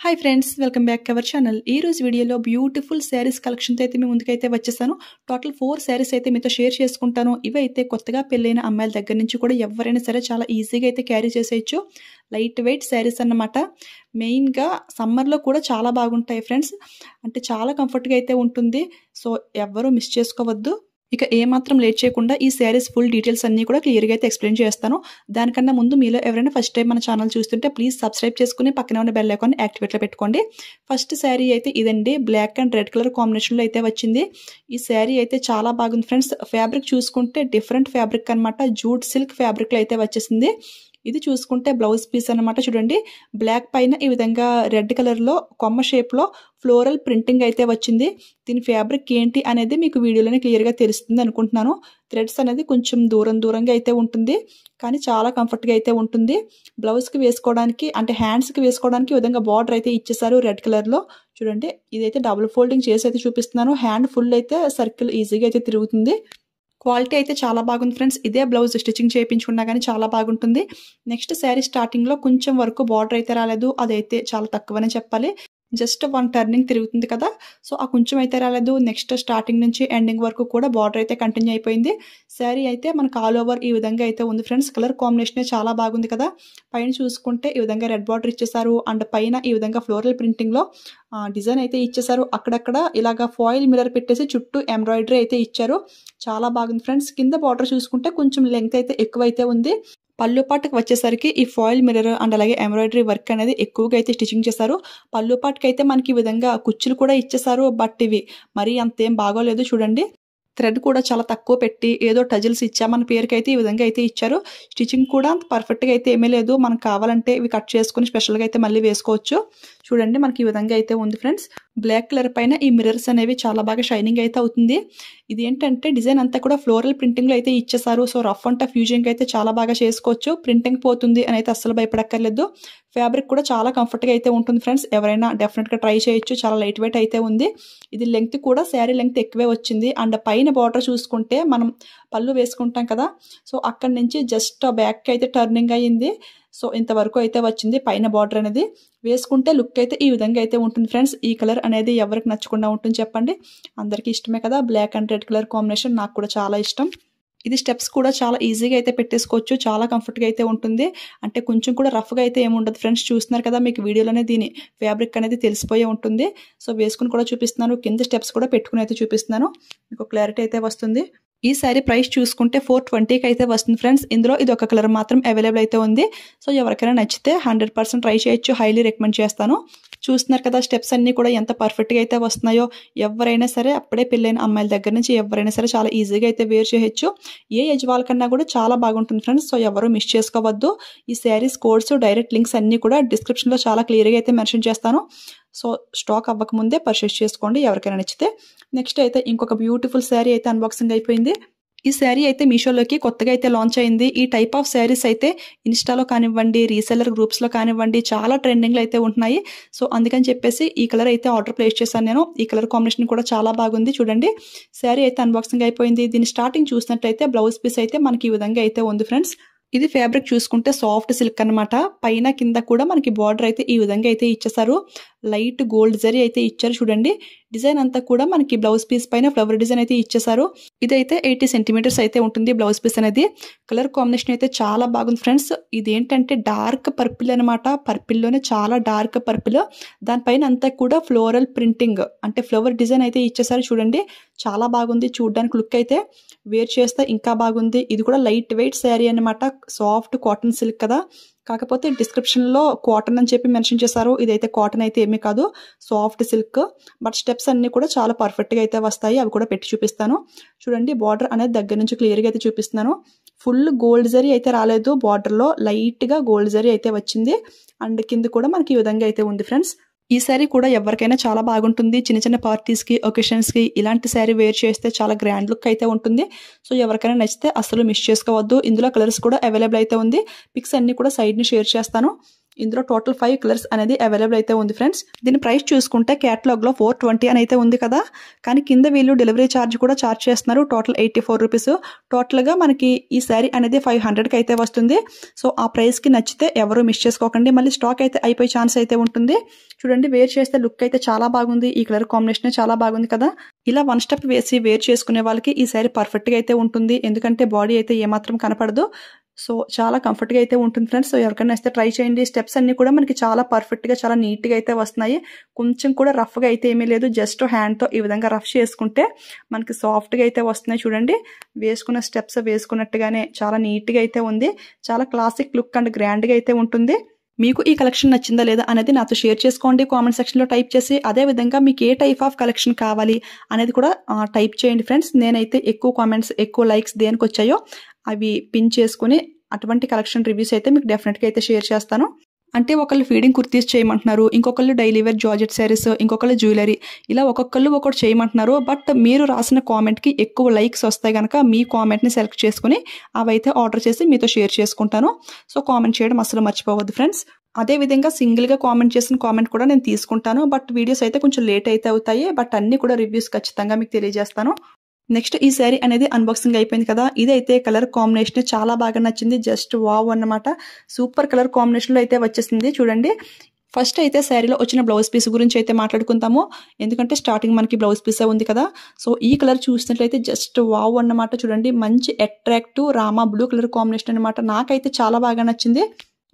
Hi friends, welcome back to our channel. ఈ రోజు వీడియోలో బ్యూటిఫుల్ శారీస్ కలెక్షన్తో అయితే మీ ముందుకైతే వచ్చేసాను. టోటల్ 4 శారీస్ అయితే మీతో షేర్ చేసుకుంటాను. ఇవైతే కొత్తగా పెళ్ళైన అమ్మాయిల దగ్గర నుంచి కూడా ఎవరైనా సరే చాలా ఈజీగా అయితే క్యారీ చేసేయచ్చు. లైట్ వెయిట్ శారీస్ అన్నమాట. మెయిన్గా సమ్మర్లో కూడా చాలా బాగుంటాయి ఫ్రెండ్స్. అంటే చాలా కంఫర్ట్గా అయితే ఉంటుంది. సో ఎవ్వరూ మిస్ చేసుకోవద్దు. ఇక ఏమాత్రం లేట్ చేయకుండా ఈ శారీస్ ఫుల్ డీటెయిల్స్ అన్నీ కూడా క్లియర్గా అయితే ఎక్స్ప్లెయిన్ చేస్తాను. దానికన్నా ముందు మీలో ఎవరైనా ఫస్ట్ టైం మన ఛానల్ చూస్తుంటే ప్లీజ్ సబ్స్క్రైబ్ చేసుకుని పక్కన ఉన్న బెల్ ఐకాన్ యాక్టివేట్లో పెట్టుకోండి. ఫస్ట్ శారీ అయితే ఇదండి, బ్లాక్ అండ్ రెడ్ కలర్ కాంబినేషన్లో అయితే వచ్చింది. ఈ శారీ అయితే చాలా బాగుంది ఫ్రెండ్స్. ఫ్యాబ్రిక్ చూసుకుంటే డిఫరెంట్ ఫ్యాబ్రిక్ అనమాట, జూట్ సిల్క్ ఫ్యాబ్రిక్లో అయితే వచ్చేసింది. ఇది చూసుకుంటే బ్లౌజ్ పీస్ అనమాట. చూడండి, బ్లాక్ పైన ఈ విధంగా రెడ్ కలర్లో కొమ్మ షేప్లో ఫ్లోరల్ ప్రింటింగ్ అయితే వచ్చింది. దీని ఫ్యాబ్రిక్ ఏంటి అనేది మీకు వీడియోలోనే క్లియర్గా తెలుస్తుంది అనుకుంటున్నాను. థ్రెడ్స్ అనేది కొంచెం దూరంగా అయితే ఉంటుంది, కానీ చాలా కంఫర్ట్గా అయితే ఉంటుంది. బ్లౌజ్కి వేసుకోవడానికి అంటే హ్యాండ్స్కి వేసుకోవడానికి ఈ విధంగా బార్డర్ అయితే ఇచ్చేసారు రెడ్ కలర్లో. చూడండి, ఇదైతే డబుల్ ఫోల్డింగ్ చేసి అయితే చూపిస్తున్నాను. హ్యాండ్ ఫుల్ అయితే సర్కిల్ ఈజీగా అయితే తిరుగుతుంది. క్వాలిటీ అయితే చాలా బాగుంది ఫ్రెండ్స్. ఇదే బ్లౌజ్ స్టిచ్చింగ్ చేయించుకున్నా కానీ చాలా బాగుంటుంది. నెక్స్ట్ శారీ స్టార్టింగ్లో కొంచెం వరకు బార్డర్ అయితే రాలేదు, అదైతే చాలా తక్కువనే చెప్పాలి. జస్ట్ 1 టర్నింగ్ తిరుగుతుంది కదా, సో ఆ కొంచెం అయితే రాలేదు. నెక్స్ట్ స్టార్టింగ్ నుంచి ఎండింగ్ వరకు కూడా బార్డర్ అయితే కంటిన్యూ అయిపోయింది. శారీ అయితే మనకు ఆల్ ఓవర్ ఈ విధంగా అయితే ఉంది ఫ్రెండ్స్. కలర్ కాంబినేషన్ చాలా బాగుంది కదా. పైన చూసుకుంటే ఈ విధంగా రెడ్ బార్డర్ ఇచ్చేసారు, అండ్ పైన ఈ విధంగా ఫ్లోరల్ ప్రింటింగ్లో డిజైన్ అయితే ఇచ్చేసారు. అక్కడక్కడ ఇలాగా ఫాయిల్ మిర్రర్ పెట్టేసి చుట్టూ ఎంబ్రాయిడరీ అయితే ఇచ్చారు. చాలా బాగుంది ఫ్రెండ్స్. కింద బార్డర్ చూసుకుంటే కొంచెం లెంగ్త్ అయితే ఎక్కువైతే ఉంది. పళ్ళు పాటుకు వచ్చేసరికి ఈ ఫాయిల్ మిర్రర్ అండ్ అలాగే ఎంబ్రాయిడరీ వర్క్ అనేది ఎక్కువగా అయితే స్టిచ్చింగ్ చేశారు. పళ్ళు పాటుకు అయితే మనకి ఈ విధంగా కుచ్చులు కూడా ఇచ్చేసారు, బట్ ఇవి మరీ అంతేం బాగోలేదు. చూడండి, థ్రెడ్ కూడా చాలా తక్కువ పెట్టి ఏదో టజిల్స్ ఇచ్చామన్న పేరుకైతే ఈ విధంగా అయితే ఇచ్చారు. స్టిచ్చింగ్ కూడా అంత పర్ఫెక్ట్గా అయితే ఏమీ లేదు. మనకు కావాలంటే ఇవి కట్ చేసుకుని స్పెషల్గా అయితే మళ్ళీ వేసుకోవచ్చు. చూడండి, మనకి ఈ విధంగా అయితే ఉంది ఫ్రెండ్స్. బ్లాక్ కలర్ పైన ఈ మిర్రర్స్ అనేవి చాలా బాగా షైనింగ్ అయితే అవుతుంది. ఇది ఏంటంటే డిజైన్ అంతా కూడా ఫ్లోరల్ ప్రింటింగ్లో అయితే ఇచ్చేసారు. So rough and tough using అయితే చాలా బాగా చేసుకోవచ్చు. ప్రింటింగ్ పోతుంది అని అయితే అస్సలు భయపడక్కర్లేదు. ఫ్యాబ్రిక్ కూడా చాలా కంఫర్ట్గా అయితే ఉంటుంది ఫ్రెండ్స్. ఎవరైనా డెఫినెట్గా ట్రై చేయొచ్చు. చాలా లైట్ వెయిట్ అయితే ఉంది. ఇది లెంగ్త్ కూడా శారీ లెంగ్త్ ఎక్కువే వచ్చింది. అండ్ పైన బార్డర్ చూసుకుంటే మనం పళ్ళు వేసుకుంటాం కదా, సో అక్కడి నుంచి జస్ట్ బ్యాక్ అయితే టర్నింగ్ అయ్యింది. సో ఇంతవరకు అయితే వచ్చింది పైన బార్డర్ అనేది. వేసుకుంటే లుక్ అయితే ఈ విధంగా అయితే ఉంటుంది ఫ్రెండ్స్. ఈ కలర్ అనేది ఎవరికి నచ్చకుండా ఉంటుంది చెప్పండి? అందరికీ ఇష్టమే కదా. Black and red colour combination నాకు కూడా చాలా ఇష్టం. ఇది స్టెప్స్ కూడా చాలా ఈజీగా అయితే పెట్టేసుకోవచ్చు. చాలా కంఫర్ట్గా అయితే ఉంటుంది. అంటే కొంచెం కూడా రఫ్గా అయితే ఏమి ఉండదు ఫ్రెండ్స్. చూస్తున్నారు కదా, మీకు వీడియోలోనే దీని ఫ్యాబ్రిక్ అనేది తెలిసిపోయే ఉంటుంది. సో వేసుకుని కూడా చూపిస్తున్నాను, కింద స్టెప్స్ కూడా పెట్టుకుని అయితే చూపిస్తున్నాను. మీకు క్లారిటీ అయితే వస్తుంది. ఈ శారీ ప్రైస్ చూసుకుంటే 420కి అయితే వస్తుంది ఫ్రెండ్స్. ఇందులో ఇది ఒక కలర్ మాత్రం అవైలబుల్ అయితే ఉంది. సో ఎవరికైనా నచ్చితే 100% ట్రై చేయొచ్చు. హైలీ రికమెండ్ చేస్తాను. చూస్తున్నారు కదా, స్టెప్స్ అన్నీ కూడా ఎంత పర్ఫెక్ట్గా అయితే వస్తున్నాయో. ఎవరైనా సరే, అప్పుడే పెళ్ళైన అమ్మాయిల దగ్గర నుంచి ఎవరైనా సరే చాలా ఈజీగా అయితే వేర్ చేయొచ్చు. ఏ ఏజ్ వాళ్ళకన్నా కూడా చాలా బాగుంటుంది ఫ్రెండ్స్. సో ఎవరు మిస్ చేసుకోవద్దు. ఈ శారీస్ కోడ్స్, డైరెక్ట్ లింక్స్ అన్నీ కూడా డిస్క్రిప్షన్లో చాలా క్లియర్గా అయితే మెన్షన్ చేస్తాను. సో స్టాక్ అవ్వకముందే పర్చేస్ చేసుకోండి ఎవరికైనా నచ్చితే. నెక్స్ట్ అయితే ఇంకొక బ్యూటిఫుల్ శారీ అయితే అన్బాక్సింగ్ అయిపోయింది. ఈ శారీ అయితే మీషోలోకి కొత్తగా అయితే లాంచ్ అయింది. ఈ టైప్ ఆఫ్ శారీస్ అయితే ఇన్స్టాలో కానివ్వండి, రీసెల్లర్ గ్రూప్స్లో కానివ్వండి చాలా ట్రెండింగ్లో అయితే ఉంటున్నాయి. సో అందుకని చెప్పేసి ఈ కలర్ అయితే ఆర్డర్ ప్లేస్ చేశాను నేను. ఈ కలర్ కాంబినేషన్ కూడా చాలా బాగుంది. చూడండి, శారీ అయితే అన్బాక్సింగ్ అయిపోయింది. దీని స్టార్టింగ్ చూసినట్లయితే బ్లౌజ్ పీస్ అయితే మనకి ఈ విధంగా అయితే ఉంది ఫ్రెండ్స్. ఇది ఫ్యాబ్రిక్ చూసుకుంటే సాఫ్ట్ సిల్క్ అనమాట. పైన కింద కూడా మనకి బార్డర్ అయితే ఈ విధంగా అయితే ఇచ్చేసారు. లైట్ గోల్డ్ జరీ అయితే ఇచ్చారు. చూడండి, డిజైన్ అంతా కూడా మనకి బ్లౌజ్ పీస్ పైన ఫ్లవర్ డిజైన్ అయితే ఇచ్చేసారు. ఇదైతే 80 సెంటీమీటర్స్ అయితే ఉంటుంది బ్లౌజ్ పీస్ అనేది. కలర్ కాంబినేషన్ అయితే చాలా బాగుంది ఫ్రెండ్స్. ఇది ఏంటంటే డార్క్ పర్పిల్ అనమాట. పర్పిల్లోనే చాలా డార్క్ పర్పిల్. దానిపైన అంతా కూడా ఫ్లోరల్ ప్రింటింగ్ అంటే ఫ్లవర్ డిజైన్ అయితే ఇచ్చేసారు. చూడండి, చాలా బాగుంది చూడడానికి. లుక్ అయితే వేర్ చేస్తే ఇంకా బాగుంది. ఇది కూడా లైట్ వెయిట్ శారీ అనమాట. సాఫ్ట్ కాటన్ సిల్క్ కదా, కాకపోతే డిస్క్రిప్షన్లో కాటన్ అని చెప్పి మెన్షన్ చేశారు. ఇదైతే కాటన్ అయితే ఏమీ కాదు, సాఫ్ట్ సిల్క్. బట్ స్టెప్స్ అన్నీ కూడా చాలా పర్ఫెక్ట్గా అయితే వస్తాయి. అవి కూడా పెట్టి చూపిస్తాను. చూడండి, బార్డర్ అనేది దగ్గర నుంచి క్లియర్గా అయితే చూపిస్తున్నాను. ఫుల్ గోల్డ్ జరీ అయితే రాలేదు, బార్డర్లో లైట్గా గోల్డ్ జరీ అయితే వచ్చింది. అండ్ కింద కూడా మనకి ఈ విధంగా అయితే ఉంది ఫ్రెండ్స్. ఈ శారీ కూడా ఎవరికైనా చాలా బాగుంటుంది. చిన్న చిన్న పార్టీస్కి, ఒకేషన్స్కి ఇలాంటి శారీ వేర్ చేస్తే చాలా గ్రాండ్ లుక్ అయితే ఉంటుంది. సో ఎవరికైనా నచ్చితే అసలు మిస్ చేసుకోవద్దు. ఇందులో కలర్స్ కూడా అవైలబుల్ అయితే ఉంది. పిక్స్ అన్ని కూడా సైడ్ని షేర్ చేస్తాను. ఇందులో టోటల్ 5 కలర్స్ అనేది అవైలబుల్ అయితే ఉంది ఫ్రెండ్స్. దీని ప్రైస్ చూసుకుంటే క్యాటలాగ్లో 420 అని అయితే ఉంది కదా, కానీ కింద వీళ్ళు డెలివరీ ఛార్జ్ కూడా ఛార్జ్ చేస్తున్నారు. Total 84 rupees. టోటల్గా మనకి ఈ శారీ అనేది 500కి అయితే వస్తుంది. సో ఆ ప్రైస్కి నచ్చితే ఎవరు మిస్ చేసుకోకండి. మళ్ళీ స్టాక్ అయితే అయిపోయే ఛాన్స్ అయితే ఉంటుంది. చూడండి, వేర్ చేస్తే లుక్ అయితే చాలా బాగుంది. ఈ కలర్ కాంబినేషన్ చాలా బాగుంది కదా. ఇలా 1 స్టెప్ వేసి వేర్ చేసుకునే వాళ్ళకి ఈ శారీ పర్ఫెక్ట్గా అయితే ఉంటుంది. ఎందుకంటే బాడీ అయితే ఏమాత్రం కనపడదు. సో చాలా కంఫర్ట్గా అయితే ఉంటుంది ఫ్రెండ్స్. సో ఎవరికైనా అయితే ట్రై చేయండి. స్టెప్స్ అన్ని కూడా మనకి చాలా పర్ఫెక్ట్గా చాలా నీట్గా అయితే వస్తున్నాయి. కొంచెం కూడా రఫ్గా అయితే ఏమీ లేదు. జస్ట్ హ్యాండ్తో ఈ విధంగా రఫ్ చేసుకుంటే మనకి సాఫ్ట్గా అయితే వస్తున్నాయి. చూడండి, వేసుకున్న స్టెప్స్ వేసుకున్నట్టుగానే చాలా నీట్గా అయితే ఉంది. చాలా క్లాసిక్ లుక్ అండ్ గ్రాండ్గా అయితే ఉంటుంది. మీకు ఈ కలెక్షన్ నచ్చిందా లేదా అనేది నాతో షేర్ చేసుకోండి కామెంట్ సెక్షన్లో టైప్ చేసి. అదేవిధంగా మీకు ఏ టైప్ ఆఫ్ కలెక్షన్ కావాలి అనేది కూడా టైప్ చేయండి ఫ్రెండ్స్. నేనైతే ఎక్కువ కామెంట్స్ ఎక్కువ లైక్స్ దేనికి వచ్చాయో అవి పిన్ చేసుకుని అటువంటి కలెక్షన్ రివ్యూస్ అయితే మీకు డెఫినెట్గా అయితే షేర్ చేస్తాను. అంటే ఒకళ్ళు ఫీడింగ్ కుర్తీస్ చేయమంటున్నారు, ఇంకొకళ్ళు డైలీ వేర్ జార్జెట్ శారీస్, ఇంకొకళ్ళు జ్యువెలరీ, ఇలా ఒక్కొక్కళ్ళు ఒకటి చేయమంటున్నారు. బట్ మీరు రాసిన కామెంట్కి ఎక్కువ లైక్స్ వస్తాయి కనుక మీ కామెంట్ని సెలెక్ట్ చేసుకుని అవైతే ఆర్డర్ చేసి మీతో షేర్ చేసుకుంటాను. సో కామెంట్ చేయడం అసలు మర్చిపోవద్దు ఫ్రెండ్స్. అదేవిధంగా సింగిల్గా కామెంట్ చేసిన కామెంట్ కూడా నేను తీసుకుంటాను. బట్ వీడియోస్ అయితే కొంచెం లేట్ అయితే అవుతాయి. బట్ అన్ని కూడా రివ్యూస్ ఖచ్చితంగా మీకు తెలియజేస్తాను. నెక్స్ట్ ఈ శారీ అనేది అన్బాక్సింగ్ అయిపోయింది కదా. ఇదైతే కలర్ కాంబినేషన్ చాలా బాగా నచ్చింది. జస్ట్ వావ్ అన్నమాట. సూపర్ కలర్ కాంబినేషన్లో అయితే వచ్చేసింది. చూడండి, ఫస్ట్ అయితే శారీలో వచ్చిన బ్లౌజ్ పీస్ గురించి అయితే మాట్లాడుకుంటాము. ఎందుకంటే స్టార్టింగ్ మనకి బ్లౌజ్ పీసే ఉంది కదా. సో ఈ కలర్ చూసినట్లయితే జస్ట్ వావ్ అన్నమాట. చూడండి, మంచి attractive Rama blue colour combination అన్నమాట. నాకైతే చాలా బాగా నచ్చింది.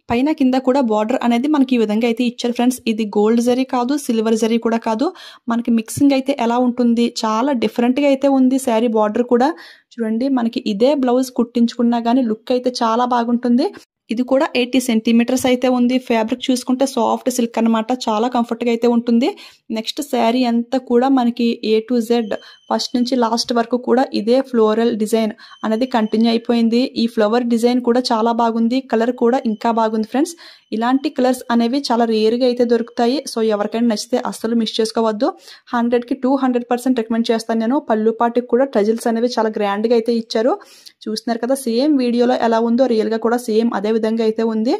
పైన కింద కూడా బార్డర్ అనేది మనకి ఈ విధంగా అయితే ఇచ్చారు ఫ్రెండ్స్. ఇది గోల్డ్ జరీ కాదు, సిల్వర్ జరీ కూడా కాదు. మనకి మిక్సింగ్ అయితే ఎలా ఉంటుంది, చాలా డిఫరెంట్గా అయితే ఉంది. శారీ బార్డర్ కూడా చూడండి, మనకి ఇదే బ్లౌజ్ కుట్టించుకున్నా కానీ లుక్ అయితే చాలా బాగుంటుంది. ఇది కూడా 80 సెంటీమీటర్స్ అయితే ఉంది. ఫ్యాబ్రిక్ చూసుకుంటే సాఫ్ట్ సిల్క్ అనమాట. చాలా కంఫర్ట్గా అయితే ఉంటుంది. నెక్స్ట్ శారీ అంతా కూడా మనకి A to Z ఫస్ట్ నుంచి లాస్ట్ వరకు కూడా ఇదే ఫ్లోరల్ డిజైన్ అనేది కంటిన్యూ అయిపోయింది. ఈ ఫ్లవర్ డిజైన్ కూడా చాలా బాగుంది. కలర్ కూడా ఇంకా బాగుంది ఫ్రెండ్స్. ఇలాంటి కలర్స్ అనేవి చాలా రేర్గా అయితే దొరుకుతాయి. సో ఎవరికైనా నచ్చితే అస్సలు మిస్ చేసుకోవద్దు. 100కి 200% రికమెండ్ చేస్తాను నేను. పళ్ళు పాటికి కూడా టజిల్స్ అనేవి చాలా గ్రాండ్గా అయితే ఇచ్చారు. చూస్తున్నారు కదా, సేమ్ వీడియోలో ఎలా ఉందో రియల్గా కూడా సేమ్ అదే విధంగా అయితే ఉంది.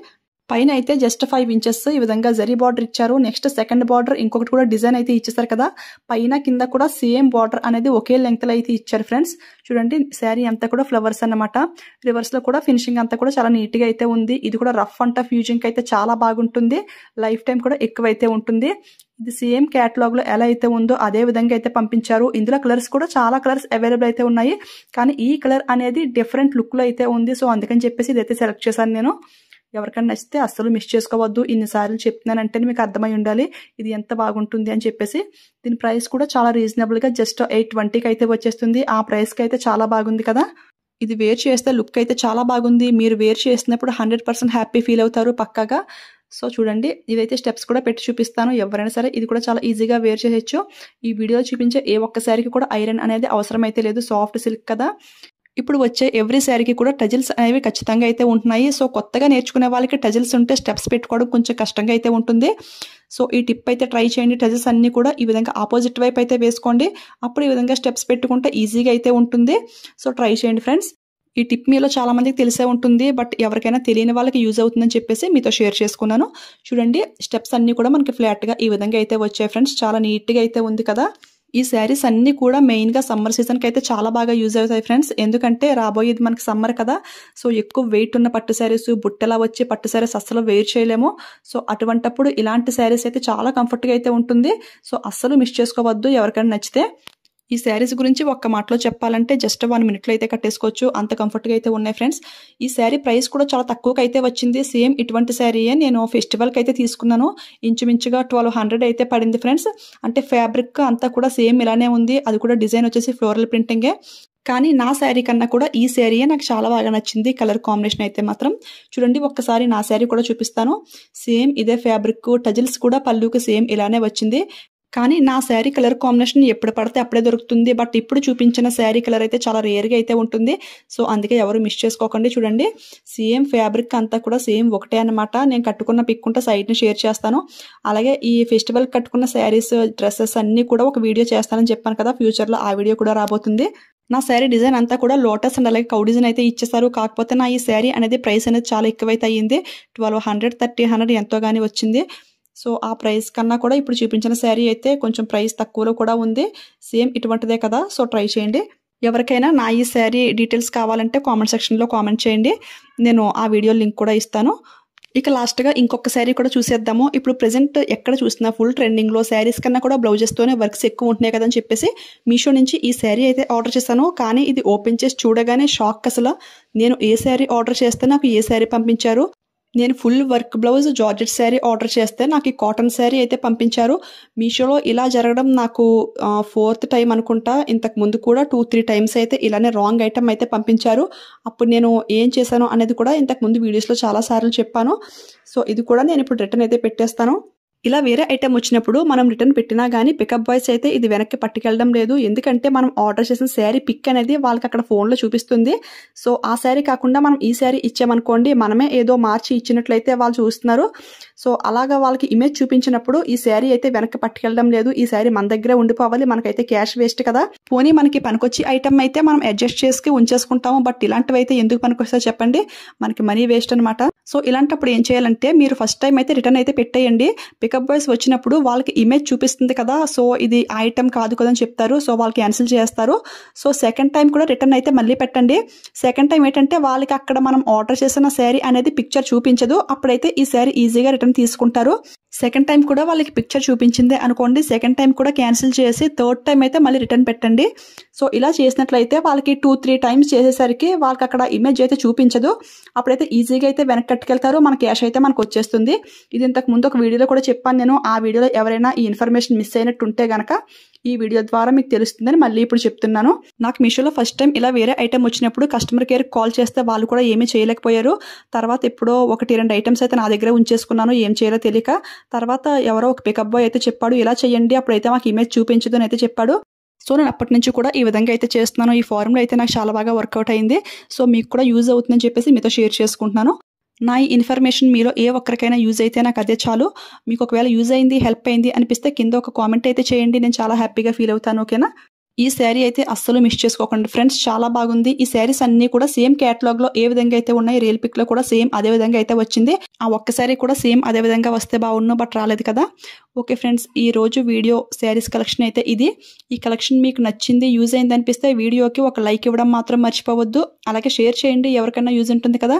పైన అయితే జస్ట్ 5 ఇంచెస్ ఈ విధంగా జరీ బార్డర్ ఇచ్చారు. నెక్స్ట్ సెకండ్ బార్డర్ ఇంకొకటి కూడా డిజైన్ అయితే ఇచ్చేసారు కదా. పైన కింద కూడా సేమ్ బార్డర్ అనేది ఒకే లెంగ్త్ లో అయితే ఇచ్చారు ఫ్రెండ్స్. చూడండి, శారీ అంతా కూడా ఫ్లవర్స్ అన్నమాట. రివర్స్ లో కూడా ఫినిషింగ్ అంతా కూడా చాలా నీట్ గా అయితే ఉంది. ఇది కూడా రఫ్ అంట ఫ్యూజింగ్ అయితే చాలా బాగుంటుంది. లైఫ్ టైం కూడా ఎక్కువైతే ఉంటుంది. ఇది సేమ్ క్యాటలాగ్ లో ఎలా అయితే ఉందో అదే విధంగా అయితే పంపించారు. ఇందులో కలర్స్ కూడా చాలా కలర్స్ అవైలబుల్ అయితే ఉన్నాయి. కానీ ఈ కలర్ అనేది డిఫరెంట్ లుక్ లో అయితే ఉంది. సో అందుకని చెప్పేసి ఇదైతే సెలెక్ట్ చేశాను నేను. ఎవరికైనా నచ్చితే అస్సలు మిస్ చేసుకోవద్దు. ఇన్నిసార్లు చెప్తున్నానంటే మీకు అర్థమై ఉండాలి ఇది ఎంత బాగుంటుంది అని చెప్పేసి. దీని ప్రైస్ కూడా చాలా రీజనబుల్ గా జస్ట్ 820కి అయితే వచ్చేస్తుంది. ఆ ప్రైస్ కి అయితే చాలా బాగుంది కదా. ఇది వేర్ చేస్తే లుక్ అయితే చాలా బాగుంది. మీరు వేర్ చేసినప్పుడు 100% హ్యాపీ ఫీల్ అవుతారు పక్కాగా. సో చూడండి, ఇదైతే స్టెప్స్ కూడా పెట్టి చూపిస్తాను. ఎవరైనా సరే ఇది కూడా చాలా ఈజీగా వేర్ చేయొచ్చు. ఈ వీడియోలో చూపించే ఏ ఒక్క శారీకి కూడా ఐరన్ అనేది అవసరం అయితే లేదు. సాఫ్ట్ సిల్క్ కదా. ఇప్పుడు వచ్చే ఎవ్రీ శారీకి కూడా టజిల్స్ అనేవి ఖచ్చితంగా అయితే ఉంటున్నాయి. సో కొత్తగా నేర్చుకునే వాళ్ళకి టజిల్స్ ఉంటే స్టెప్స్ పెట్టుకోవడం కొంచెం కష్టంగా అయితే ఉంటుంది. సో ఈ టిప్ అయితే ట్రై చేయండి. టజిల్స్ అన్ని కూడా ఈ విధంగా ఆపోజిట్ వైపు అయితే వేసుకోండి. అప్పుడు ఈ విధంగా స్టెప్స్ పెట్టుకుంటే ఈజీగా అయితే ఉంటుంది. సో ట్రై చేయండి ఫ్రెండ్స్. ఈ టిప్ మీలో చాలా మందికి తెలిసే ఉంటుంది. బట్ ఎవరికైనా తెలియని వాళ్ళకి యూజ్ అవుతుందని చెప్పేసి మీతో షేర్ చేసుకున్నాను. చూడండి, స్టెప్స్ అన్ని కూడా మనకి ఫ్లాట్ గా ఈ విధంగా అయితే వచ్చాయి ఫ్రెండ్స్. చాలా నీట్ గా అయితే ఉంది కదా. ఈ శారీస్ అన్ని కూడా మెయిన్ గా సమ్మర్ సీజన్ కి అయితే చాలా బాగా యూజ్ అవుతాయి ఫ్రెండ్స్. ఎందుకంటే రాబోయేది మనకి సమ్మర్ కదా. సో ఎక్కువ వెయిట్ ఉన్న పట్టు శారీస్, బుట్టలా వచ్చే పట్టు శారీస్ అస్సలు వేర్ చేయలేము. సో అటువంటప్పుడు ఇలాంటి శారీస్ అయితే చాలా కంఫర్ట్ గా అయితే ఉంటుంది. సో అస్సలు మిస్ చేసుకోవద్దు ఎవరికైనా నచ్చితే. ఈ శారీస్ గురించి ఒక్క మాటలో చెప్పాలంటే జస్ట్ 1 మినిట్లో అయితే కట్టేసుకోవచ్చు. అంత కంఫర్ట్గా అయితే ఉన్నాయి ఫ్రెండ్స్. ఈ శారీ ప్రైస్ కూడా చాలా తక్కువకి అయితే వచ్చింది. సేమ్ ఇటువంటి శారీయే నేను ఫెస్టివల్కి అయితే తీసుకున్నాను. ఇంచుమించుగా 1200 అయితే పడింది ఫ్రెండ్స్. అంటే ఫ్యాబ్రిక్ అంతా కూడా సేమ్ ఇలానే ఉంది. అది కూడా డిజైన్ వచ్చేసి ఫ్లోరల్ ప్రింటింగే. కానీ నా శారీ కన్నా కూడా ఈ శారీయే నాకు చాలా బాగా నచ్చింది. కలర్ కాంబినేషన్ అయితే మాత్రం చూడండి, ఒక్కసారి నా శారీ కూడా చూపిస్తాను. సేమ్ ఇదే ఫ్యాబ్రిక్, టజిల్స్ కూడా పళ్ళుకి సేమ్ ఇలానే వచ్చింది. కానీ నా శారీ కలర్ కాంబినేషన్ ఎప్పుడు పడితే అప్పుడే దొరుకుతుంది. బట్ ఇప్పుడు చూపించిన శారీ కలర్ అయితే చాలా రేర్గా అయితే ఉంటుంది. సో అందుకే ఎవరు మిస్ చేసుకోకండి. చూడండి, సేమ్ ఫ్యాబ్రిక్ అంతా కూడా సేమ్ ఒకటే అనమాట. నేను కట్టుకున్న పిక్ ఉంటే సైడ్ని షేర్ చేస్తాను. అలాగే ఈ ఫెస్టివల్ కట్టుకున్న శారీస్, డ్రెస్సెస్ అన్నీ కూడా ఒక వీడియో చేస్తానని చెప్పాను కదా. ఫ్యూచర్లో ఆ వీడియో కూడా రాబోతుంది. నా శారీ డిజైన్ అంతా కూడా లోటస్ అండ్ అలాగే కౌ డిజైన్ అయితే ఇచ్చేసారు. కాకపోతే నా ఈ శారీ అనేది ప్రైస్ అనేది చాలా ఎక్కువైతే అయ్యింది. 1200, 1300 ఎంతో గానీ వచ్చింది. సో ఆ ప్రైస్ కన్నా కూడా ఇప్పుడు చూపించిన శారీ అయితే కొంచెం ప్రైస్ తక్కువలో కూడా ఉంది. సేమ్ ఇటువంటిదే కదా, సో ట్రై చేయండి. ఎవరికైనా నా ఈ శారీ డీటెయిల్స్ కావాలంటే కామెంట్ సెక్షన్లో కామెంట్ చేయండి. నేను ఆ వీడియో లింక్ కూడా ఇస్తాను. ఇక లాస్ట్గా ఇంకొక శారీ కూడా చూసేద్దాము. ఇప్పుడు ప్రెజెంట్ ఎక్కడ చూసినా ఫుల్ ట్రెండింగ్లో శారీస్ కన్నా కూడా బ్లౌజెస్తోనే వర్క్స్ ఎక్కువ ఉంటున్నాయి కదని చెప్పేసి మీషో నుంచి ఈ శారీ అయితే ఆర్డర్ చేశాను. కానీ ఇది ఓపెన్ చేసి చూడగానే షాక్. అసలు నేను ఏ శారీ ఆర్డర్ చేస్తే నాకు ఏ శారీ పంపించారు. నేను full work blouse georgette sari order చేస్తే నాకు ఈ కాటన్ శారీ అయితే పంపించారు. మీషోలో ఇలా జరగడం నాకు 4th టైం అనుకుంటా. ఇంతకు ముందు కూడా 2-3 టైమ్స్ అయితే ఇలానే రాంగ్ ఐటమ్ అయితే పంపించారు. అప్పుడు నేను ఏం చేశాను అనేది కూడా ఇంతకు ముందు వీడియోస్లో చాలాసార్లు చెప్పాను. సో ఇది కూడా నేను ఇప్పుడు రిటర్న్ అయితే పెట్టేస్తాను. ఇలా వేరే ఐటెం వచ్చినప్పుడు మనం రిటర్న్ పెట్టినా కానీ పికప్ బాయ్స్ అయితే ఇది వెనక్కి పట్టుకెళ్ళడం లేదు. ఎందుకంటే మనం ఆర్డర్ చేసిన శారీ పిక్ అనేది వాళ్ళకి అక్కడ ఫోన్లో చూపిస్తుంది. సో ఆ శారీ కాకుండా మనం ఈ శారీ ఇచ్చామనుకోండి, మనమే ఏదో మార్చి ఇచ్చినట్లయితే వాళ్ళు చూస్తున్నారు. సో అలాగా వాళ్ళకి ఇమేజ్ చూపించినప్పుడు ఈ శారీ అయితే వెనక్కి పట్టుకెళ్ళడం లేదు. ఈ శారీ మన దగ్గరే ఉండిపోవాలి, మనకైతే క్యాష్ వేస్ట్ కదా. పోనీ మనకి పనికొచ్చి ఐటమ్ అయితే మనం అడ్జస్ట్ చేసి ఉంచేసుకుంటాము. బట్ ఇలాంటివి అయితే ఎందుకు పనికొస్తాయో చెప్పండి, మనకి మనీ వేస్ట్ అనమాట. సో ఇలాంటప్పుడు ఏం చేయాలంటే మీరు ఫస్ట్ టైం అయితే రిటర్న్ అయితే పెట్టేయండి. పికప్ బాయ్స్ వచ్చినప్పుడు వాళ్ళకి ఇమేజ్ చూపిస్తుంది కదా, సో ఇది ఐటమ్ కాదు కదా అని చెప్తారు. సో వాళ్ళు క్యాన్సిల్ చేస్తారు. సో సెకండ్ టైం కూడా రిటర్న్ అయితే మళ్ళీ పెట్టండి. సెకండ్ టైం ఏంటంటే వాళ్ళకి అక్కడ మనం ఆర్డర్ చేసిన శారీ అనేది పిక్చర్ చూపించదు. అప్పుడైతే ఈ శారీ ఈజీగా రిటర్న్ తీసుకుంటారు. సెకండ్ టైం కూడా వాళ్ళకి పిక్చర్ చూపించిందే అనుకోండి, సెకండ్ టైం కూడా క్యాన్సిల్ చేసి థర్డ్ టైం అయితే మళ్ళీ రిటర్న్ పెట్టండి. సో ఇలా చేసినట్లయితే వాళ్ళకి 2-3 టైమ్స్ చేసేసరికి వాళ్ళకి అక్కడ ఇమేజ్ అయితే చూపించదు. అప్పుడైతే ఈజీగా అయితే వెనక్కి కట్టుకెళ్తారు, మన క్యాష్ అయితే మనకు వచ్చేస్తుంది. ఇది ఇంతకు ముందు ఒక వీడియోలో కూడా చెప్పాను నేను. ఆ వీడియోలో ఎవరైనా ఈ ఇన్ఫర్మేషన్ మిస్ అయినట్టు ఉంటే గనక ఈ వీడియో ద్వారా మీకు తెలుస్తుందని మళ్ళీ ఇప్పుడు చెప్తున్నాను. నాకు మీషోలో ఫస్ట్ టైం ఇలా వేరే ఐటమ్ వచ్చినప్పుడు కస్టమర్ కేర్ కాల్ చేస్తే వాళ్ళు కూడా ఏమీ చేయలేకపోయారు. తర్వాత ఎప్పుడో 1-2 ఐటమ్స్ అయితే నా దగ్గర ఉంచేసుకున్నాను, ఏం చేయాలో తెలియక. తర్వాత ఎవరో ఒక పికప్ బాయ్ అయితే చెప్పాడు, ఇలా చేయండి అప్పుడైతే మాకు ఇమేజ్ చూపించదు అని అయితే చెప్పాడు. సో నేను అప్పటి నుంచి కూడా ఈ విధంగా అయితే చేస్తున్నాను. ఈ ఫార్ములా అయితే నాకు చాలా బాగా వర్కౌట్ అయింది. సో మీకు కూడా యూజ్ అవుతుందని చెప్పేసి మీతో షేర్ చేసుకుంటున్నాను. నా ఈ ఇన్ఫర్మేషన్ మీలో ఏ ఒక్కరికైనా యూజ్ అయితే నాకు అదే చాలు. మీకు ఒకవేళ యూజ్ అయింది, హెల్ప్ అయింది అనిపిస్తే కింద ఒక కామెంట్ అయితే చేయండి, నేను చాలా హ్యాపీగా ఫీల్ అవుతాను. ఓకేనా? ఈ శారీ అయితే అస్సలు మిస్ చేసుకోకండి ఫ్రెండ్స్, చాలా బాగుంది. ఈ శారీస్ అన్ని కూడా సేమ్ క్యాటలాగ్ లో ఏ విధంగా అయితే ఉన్నాయి, రియల్ పిక్ లో కూడా సేమ్ అదే విధంగా అయితే వచ్చింది. ఆ ఒక్క శారీ కూడా సేమ్ అదే విధంగా వస్తే బాగుండు, బట్ రాలేదు కదా. ఓకే ఫ్రెండ్స్, ఈ రోజు వీడియో శారీస్ కలెక్షన్ అయితే ఇది. ఈ కలెక్షన్ మీకు నచ్చింది, యూజ్ అయింది అనిపిస్తే వీడియోకి ఒక లైక్ ఇవ్వడం మాత్రం మర్చిపోవద్దు. అలాగే షేర్ చేయండి, ఎవరికైనా యూజ్ ఉంటుంది కదా.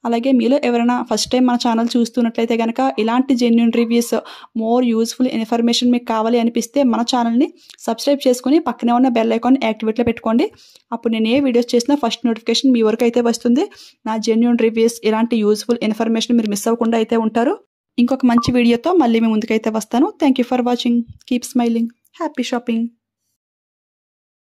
అలాగే మీలో ఎవరైనా ఫస్ట్ టైం మన ఛానల్ చూస్తున్నట్లయితే కనుక ఇలాంటి genuine reviews, more useful information మీకు కావాలి అనిపిస్తే మన ఛానల్ని సబ్స్క్రైబ్ చేసుకుని పక్కనే ఉన్న బెల్ ఐకాన్ యాక్టివేట్లో పెట్టుకోండి. అప్పుడు నేను ఏ వీడియోస్ చేసినా ఫస్ట్ నోటిఫికేషన్ మీ వరకు అయితే వస్తుంది. నా జెన్యూన్ రివ్యూస్, ఇలాంటి యూస్ఫుల్ ఇన్ఫర్మేషన్ మీరు మిస్ అవ్వకుండా అయితే ఉంటారు. ఇంకొక మంచి వీడియోతో మళ్ళీ మీ ముందుకైతే వస్తాను. Thank you for watching. Keep smiling. Happy shopping.